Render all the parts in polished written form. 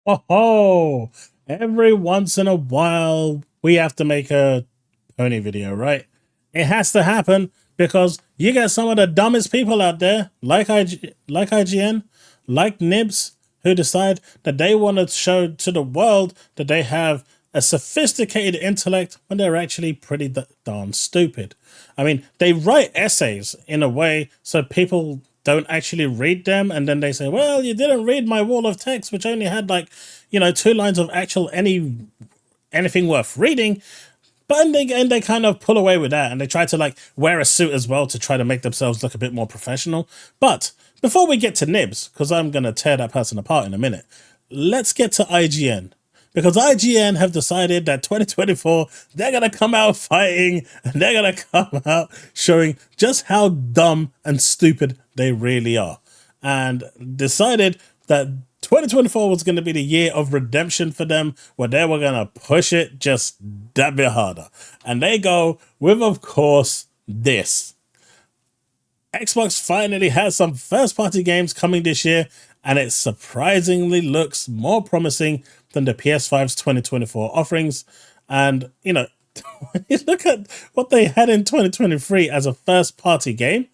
Oh, every once in a while we have to make a pony video, right? It has to happen because you get some of the dumbest people out there, like IGN, like Nibs, who decide that they want to show to the world that they have a sophisticated intellect when they're actually pretty darn stupid. I mean, they write essays in a way so people don't actually read them, and then they say, well, you didn't read my wall of text, which only had like, 2 lines of actual anything worth reading. But they kind of pull away with that, and they try to like wear a suit as well to try to make themselves look a bit more professional. But before we get to Nibs, because I'm gonna tear that person apart in a minute, let's get to IGN. Because IGN have decided that 2024, they're going to come out fighting, and they're going to come out showing just how dumb and stupid they really are. And decided that 2024 was going to be the year of redemption for them, where they were going to push it just that bit harder. And they go with, of course, this. Xbox finally has some first-party games coming this year, and it surprisingly looks more promising than the PS5's 2024 offerings. And, when you look at what they had in 2023 as a first-party game,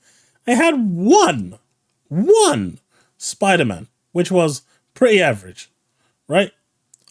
they had one Spider-Man, which was pretty average, right?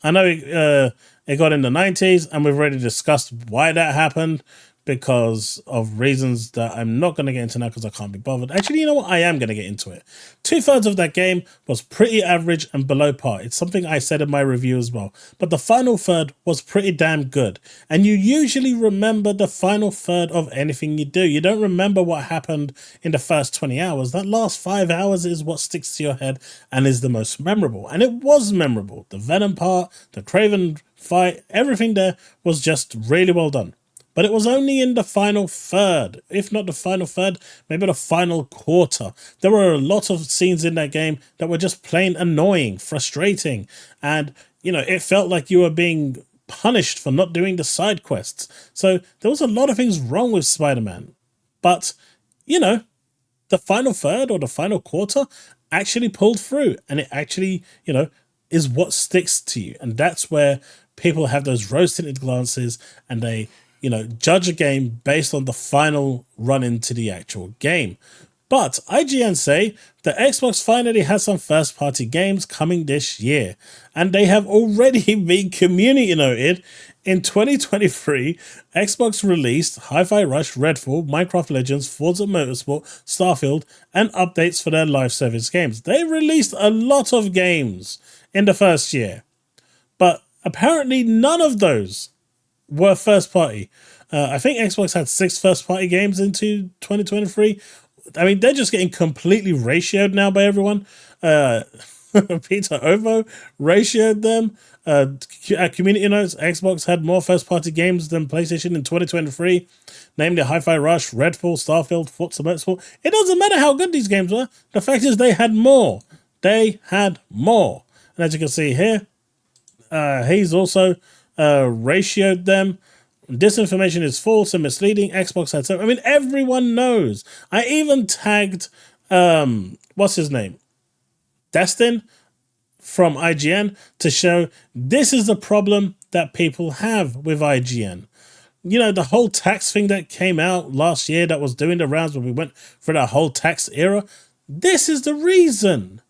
I know it got in the 90s, and we've already discussed why that happened, because of reasons that I'm not going to get into now because I can't be bothered. Actually, you know what? I am going to get into it. 2/3 of that game was pretty average and below par. It's something I said in my review as well. But the final third was pretty damn good. And you usually remember the final third of anything you do. You don't remember what happened in the first 20 hours. That last 5 hours is what sticks to your head and is the most memorable. And it was memorable. The Venom part, the Craven fight, everything there was just really well done. But it was only in the final third, if not the final third, maybe the final quarter. There were a lot of scenes in that game that were just plain annoying, frustrating. And, it felt like you were being punished for not doing the side quests. So there was a lot of things wrong with Spider-Man. But, the final third or the final quarter actually pulled through. And it actually, is what sticks to you. And that's where people have those rose-tinted glances and they judge a game based on the final run into the actual game. But IGN say that Xbox finally has some first-party games coming this year, and they have already been community noted. In 2023, Xbox released Hi-Fi Rush, Redfall, Minecraft Legends, Forza Motorsport, Starfield, and updates for their live service games. They released a lot of games in the first year, but apparently none of those were first party. I think Xbox had 6 first party games into 2023. I mean, they're just getting completely ratioed now by everyone. Peter Ovo ratioed them. At community notes, Xbox had more first party games than PlayStation in 2023, namely Hi-Fi Rush, Redfall, Starfield, Forza Motorsport. It doesn't matter how good these games were. The fact is they had more. They had more. And as you can see here, he's also ratioed them. This information is false and misleading. Xbox had so. I mean, everyone knows. I even tagged what's his name, Destin from IGN, to show this is the problem that people have with IGN. The whole tax thing that came out last year that was doing the rounds when we went for that whole tax era. This is the reason,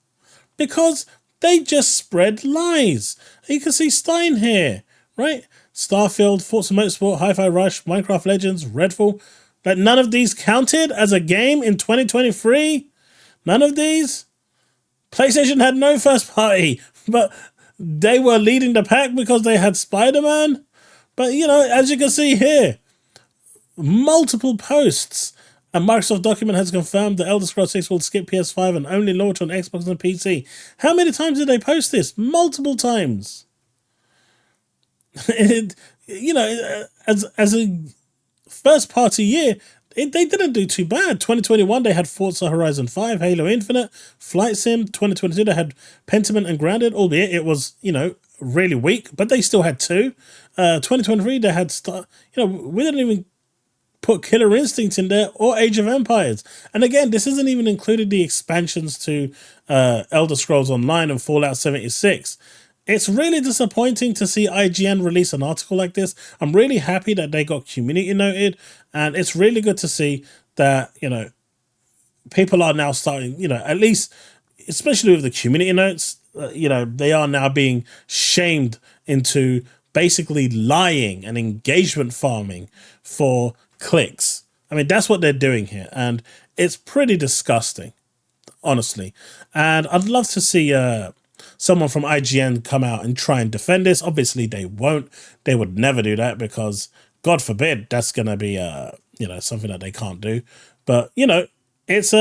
because they just spread lies. You can see Stein here. Right? Starfield, Forza Motorsport, Hi-Fi Rush, Minecraft Legends, Redfall. Like, none of these counted as a game in 2023? None of these? PlayStation had no first party, but they were leading the pack because they had Spider-Man. But, as you can see here, multiple posts. A Microsoft document has confirmed that Elder Scrolls 6 will skip PS5 and only launch on Xbox and PC. How many times did they post this? Multiple times. As a first party year, they didn't do too bad. 2021 they had Forza Horizon 5, Halo Infinite, Flight Sim. 2022 they had Pentiment and Grounded, albeit it was really weak, but they still had 2. 2023 they had we didn't even put Killer Instinct in there or Age of Empires. And again, this isn't even included the expansions to Elder Scrolls Online and Fallout 76. it's really disappointing to see IGN release an article like this. I'm really happy that they got community noted, and it's really good to see that, people are now starting, at least, especially with the community notes, they are now being shamed into basically lying and engagement farming for clicks. I mean, that's what they're doing here, and it's pretty disgusting, honestly. And I'd love to see someone from IGN come out and try and defend this. Obviously, they won't. They would never do that because, God forbid, that's going to be something that they can't do. But it's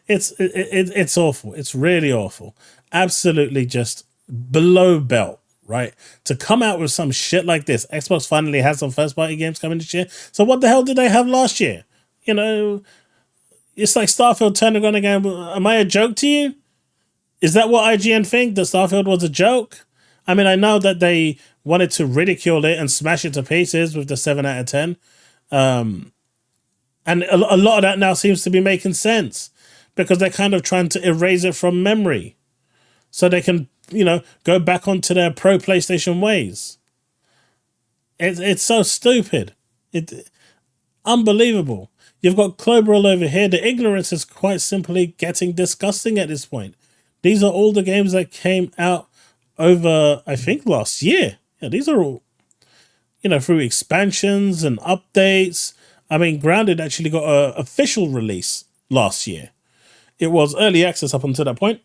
it's awful. It's really awful. Absolutely, just below belt. Right, to come out with some shit like this. Xbox finally has some first-party games coming this year. So what the hell did they have last year? It's like Starfield turning on again. Am I a joke to you? Is that what IGN think? That Starfield was a joke? I mean, I know that they wanted to ridicule it and smash it to pieces with the 7 out of 10. And a lot of that now seems to be making sense because they're kind of trying to erase it from memory so they can, go back onto their pro PlayStation ways. It's so stupid. Unbelievable. You've got Cloberl over here. The ignorance is quite simply getting disgusting at this point. These are all the games that came out over, I think, last year. Yeah, these are all, through expansions and updates. I mean, Grounded actually got an official release last year. It was early access up until that point.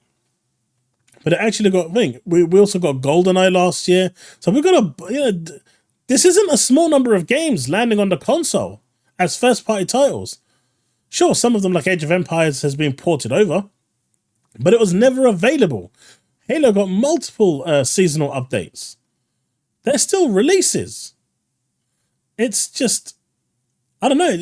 But it actually got, we also got GoldenEye last year. So we've got this isn't a small number of games landing on the console as first-party titles. Sure, some of them, like Age of Empires, has been ported over, but it was never available. Halo got multiple seasonal updates. They're still releases. It's just, I don't know.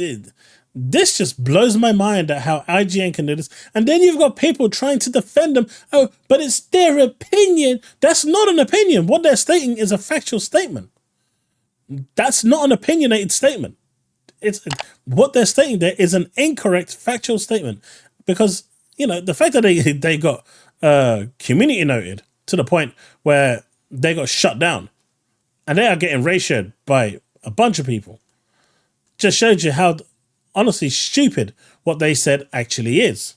This just blows my mind at how IGN can do this. And then you've got people trying to defend them. Oh, but it's their opinion. That's not an opinion. What they're stating is a factual statement. That's not an opinionated statement. It's what they're stating there is an incorrect factual statement. Because, the fact that they got community noted to the point where they got shut down and they are getting ratioed by a bunch of people just shows you how honestly stupid what they said actually is.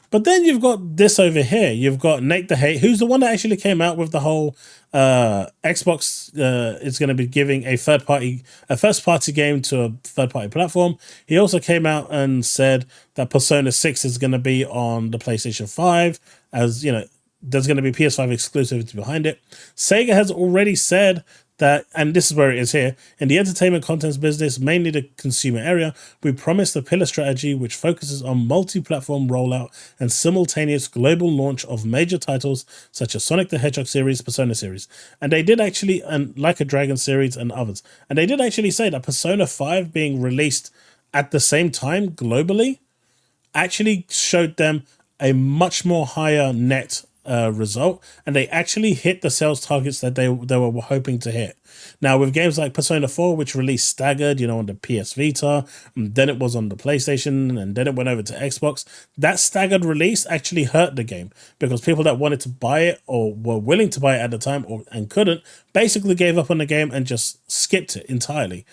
But then you've got this over here. You've got Nate the Hate, who's the one that actually came out with the whole Xbox is going to be giving a first party game to a third party platform. He also came out and said that Persona 6 is going to be on the PlayStation 5, as there's going to be PS5 exclusivity behind it. Sega has already said that, and this is where it is here, in the entertainment contents business, mainly the consumer area, we promised a pillar strategy which focuses on multi-platform rollout and simultaneous global launch of major titles such as Sonic the Hedgehog series, Persona series. And they did actually, and Like a Dragon series and others. And they did actually say that Persona 5 being released at the same time globally actually showed them a much more higher net result, and they actually hit the sales targets that they were hoping to hit. Now, with games like Persona 4, which released staggered, on the PS Vita, and then it was on the PlayStation, and then it went over to Xbox, that staggered release actually hurt the game because people that wanted to buy it or were willing to buy it at the time and couldn't, basically gave up on the game and just skipped it entirely.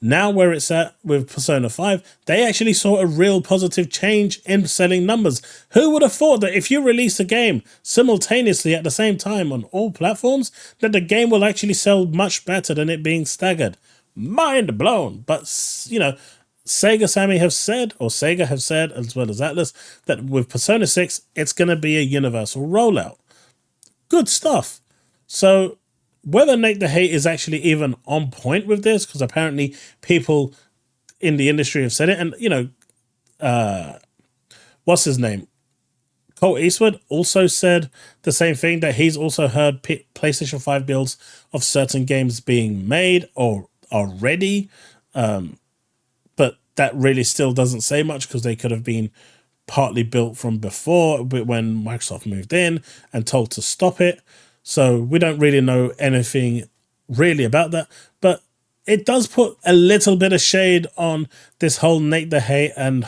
Now where it's at with Persona 5, they actually saw a real positive change in selling numbers. Who would have thought that if you release a game simultaneously at the same time on all platforms, that the game will actually sell much better than it being staggered? Mind blown. But, Sega have said, as well as Atlas, that with Persona 6, it's going to be a universal rollout. Good stuff. So whether Nate the Hate is actually even on point with this, because apparently people in the industry have said it, and what's his name? Colt Eastwood also said the same thing, that he's also heard PlayStation 5 builds of certain games being made or are ready, but that really still doesn't say much because they could have been partly built from before, but when Microsoft moved in and told to stop it. So we don't really know anything really about that, but it does put a little bit of shade on this whole Nate the Hate and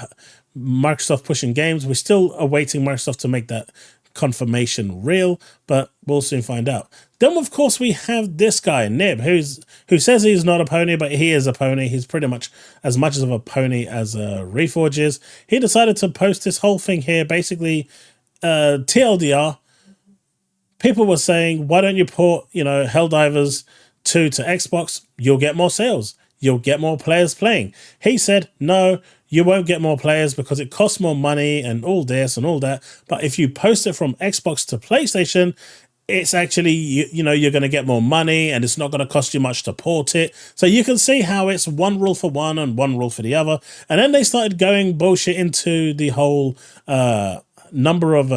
Microsoft pushing games. We're still awaiting Microsoft to make that confirmation real, but we'll soon find out. Then, of course, we have this guy, Nib, who says he's not a pony, but he is a pony. He's pretty much as of a pony as Reforge is. He decided to post this whole thing here, basically TLDR. People were saying, why don't you port, Helldivers 2 to Xbox? You'll get more sales. You'll get more players playing. He said, no, you won't get more players because it costs more money and all this and all that. But if you post it from Xbox to PlayStation, it's actually, you're going to get more money and it's not going to cost you much to port it. So you can see how it's one rule for one and one rule for the other. And then they started going bullshit into the whole number of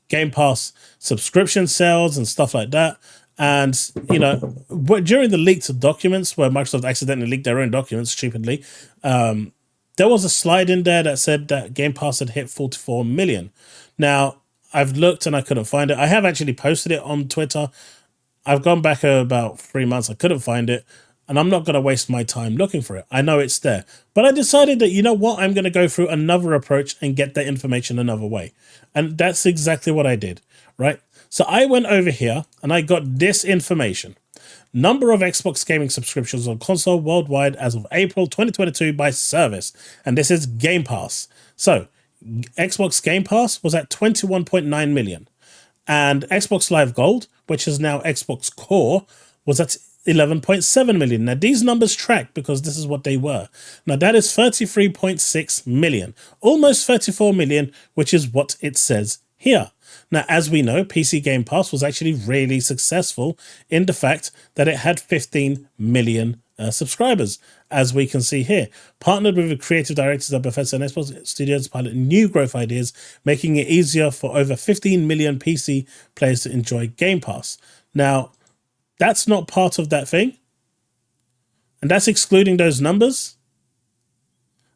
Game Pass subscription sales and stuff like that. And, during the leaked documents where Microsoft accidentally leaked their own documents stupidly, there was a slide in there that said that Game Pass had hit 44 million. Now, I've looked and I couldn't find it. I have actually posted it on Twitter. I've gone back about 3 months. I couldn't find it. And I'm not going to waste my time looking for it. I know it's there. But I decided that, you know what? I'm going to go through another approach and get that information another way. And that's exactly what I did, right? So I went over here and I got this information. Number of Xbox gaming subscriptions on console worldwide as of April 2022 by service. And this is Game Pass. So Xbox Game Pass was at 21.9 million. And Xbox Live Gold, which is now Xbox Core, was at 11.7 million. Now, these numbers track because this is what they were. Now, that is 33.6 million. Almost 34 million, which is what it says here. Now, as we know, PC Game Pass was actually really successful in the fact that it had 15 million subscribers, as we can see here. Partnered with the creative directors at Bethesda and Xbox Studios to pilot new growth ideas, making it easier for over 15 million PC players to enjoy Game Pass. Now, that's not part of that thing. And that's excluding those numbers.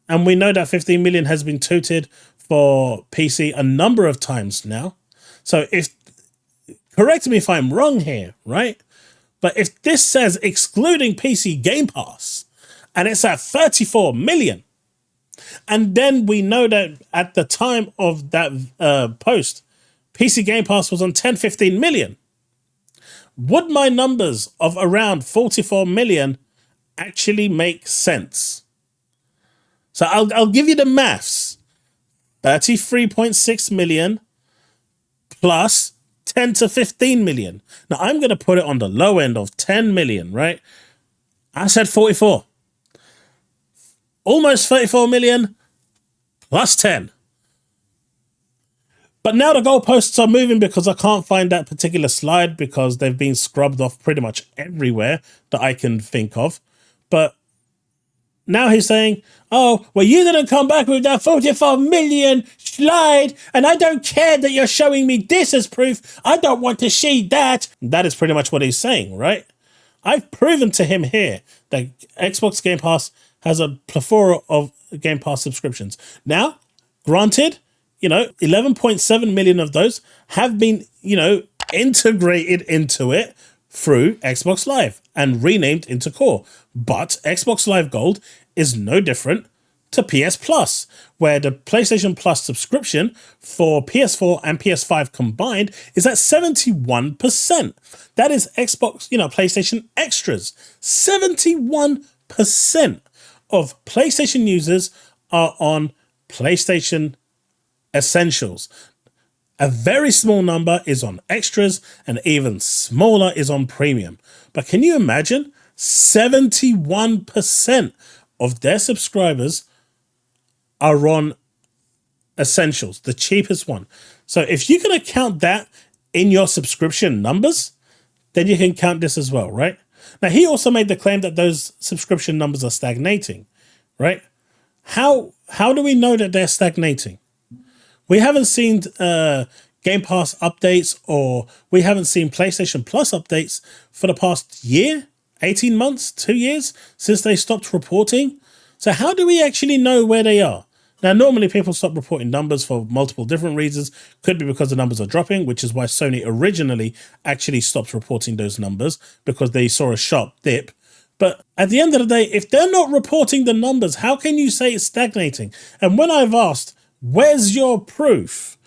And we know that 15 million has been touted for PC a number of times now. So correct me if I'm wrong here, right? But if this says excluding PC Game Pass and it's at 34 million, and then we know that at the time of that post, PC Game Pass was on 10-15 million, would my numbers of around 44 million actually make sense? So I'll give you the maths. 33.6 million plus 10 to 15 million. Now, I'm going to put it on the low end of 10 million, right? I said 44. Almost 34 million plus 10. But now the goalposts are moving because I can't find that particular slide because they've been scrubbed off pretty much everywhere that I can think of. But now he's saying, oh, well, you didn't come back with that 44 million slide, and I don't care that you're showing me this as proof. I don't want to see that. That is pretty much what he's saying, right? I've proven to him here that Xbox Game Pass has a plethora of Game Pass subscriptions. Now, granted, 11.7 million of those have been, integrated into it through Xbox Live and renamed into Core. But Xbox Live Gold is no different to PS Plus, where the PlayStation Plus subscription for PS4 and PS5 combined is at 71%. That is Xbox, PlayStation Extras. 71% of PlayStation users are on PlayStation Essentials. A very small number is on Extras, and even smaller is on Premium. But can you imagine? 71% of their subscribers are on Essentials, the cheapest one. So if you can account that in your subscription numbers, then you can count this as well, right? Now, he also made the claim that those subscription numbers are stagnating, right? How do we know that they're stagnating? We haven't seen Game Pass updates, or we haven't seen PlayStation Plus updates for the past year, 18 months, 2 years since they stopped reporting. So how do we actually know where they are? Now, normally people stop reporting numbers for multiple different reasons. Could be because the numbers are dropping, which is why Sony originally actually stopped reporting those numbers because they saw a sharp dip. But at the end of the day, if they're not reporting the numbers, how can you say it's stagnating? And when I've asked, where's your proof?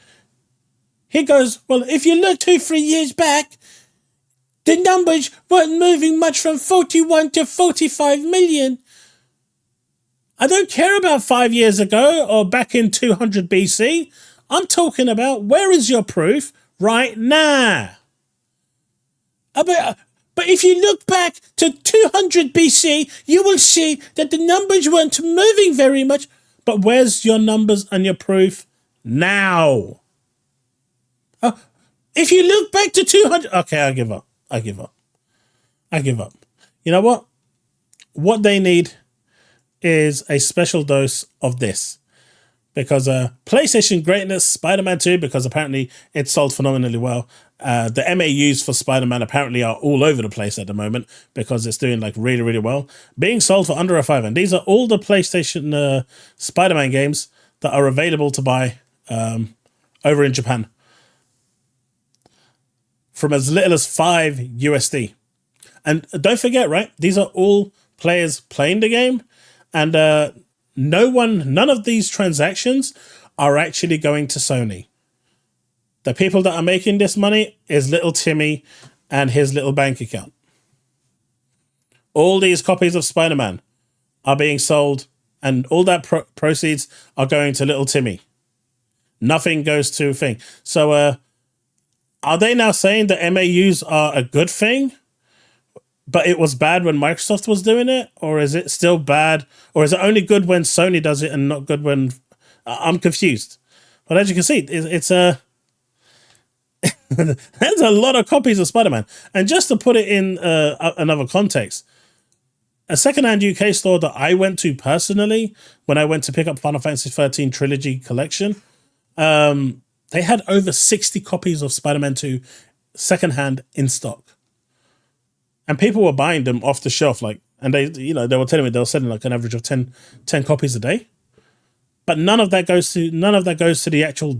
He goes, well, if you look 2-3 years back, the numbers weren't moving much from 41 to 45 million. I don't care about 5 years ago or back in 200 BC. I'm talking about where is your proof right now? But if you look back to 200 BC, you will see that the numbers weren't moving very much. But where's your numbers and your proof now? If you look back to 200... Okay, I give up. I give up. You know what? What they need is a special dose of this. Because PlayStation greatness, Spider-Man 2, because apparently it sold phenomenally well. The MAUs for Spider-Man apparently are all over the place at the moment because it's doing like really, really well. Being sold for under a $5. And these are all the PlayStation Spider-Man games that are available to buy over in Japan. From as little as $5 USD. And don't forget, right? These are all players playing the game. And none of these transactions are actually going to Sony. The people that are making this money is little Timmy and his little bank account. All these copies of Spider-Man are being sold and all that proceeds are going to little Timmy. Nothing goes to a thing. So are they now saying that MAUs are a good thing? But it was bad when Microsoft was doing it? Or is it still bad? Or is it only good when Sony does it and not good when... I'm confused. But as you can see, it's a... There's a lot of copies of Spider-Man. And just to put it in another context, a secondhand UK store that I went to personally, when I went to pick up Final Fantasy 13 Trilogy Collection, they had over 60 copies of Spider-Man 2 secondhand in stock. And people were buying them off the shelf, like, and they were telling me they were selling like an average of 10 copies a day. But none of that goes to the actual,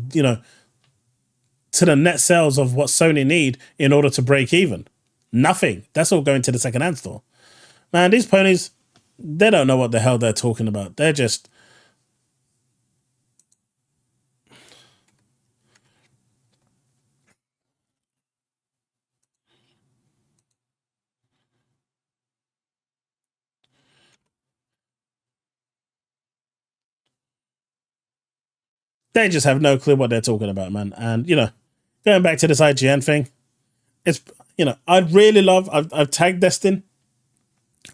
to the net sales of what Sony need in order to break even. Nothing. That's all going to the secondhand store. Man, these ponies, they don't know what the hell they're talking about. They're just... They just have no clue what they're talking about, man. And, going back to this IGN thing, it's, I've tagged Destin.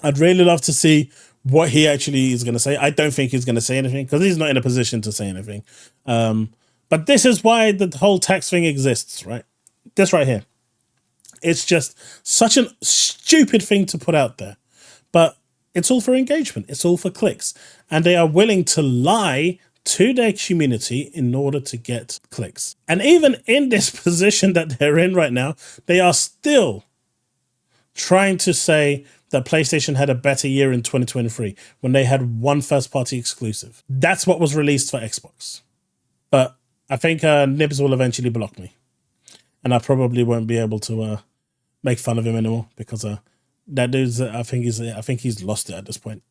I'd really love to see what he actually is going to say. I don't think he's going to say anything because he's not in a position to say anything. But this is why the whole tax thing exists, right? This right here. It's just such a stupid thing to put out there. But it's all for engagement. It's all for clicks. And they are willing to lie to their community in order to get clicks. And even in this position that they're in right now, they are still trying to say that PlayStation had a better year in 2023 when they had one first-party exclusive. That's what was released for Xbox. But I think Nibs will eventually block me. And I probably won't be able to make fun of him anymore because that dude's, I think he's lost it at this point.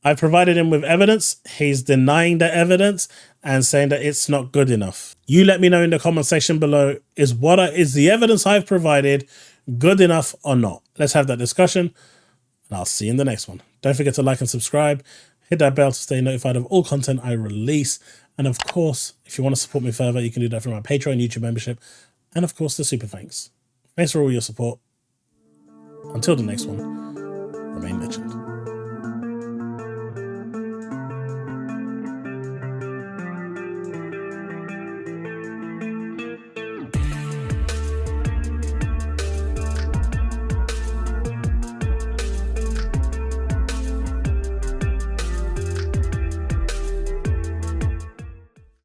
I provided him with evidence. He's denying the evidence and saying that it's not good enough. You let me know in the comment section below, is the evidence I've provided good enough or not? Let's have that discussion, and I'll see you in the next one. Don't forget to like and subscribe. Hit that bell to stay notified of all content I release. And of course, if you want to support me further, you can do that through my Patreon, YouTube membership, and of course the super thanks. Thanks for all your support. Until the next one, remain legend.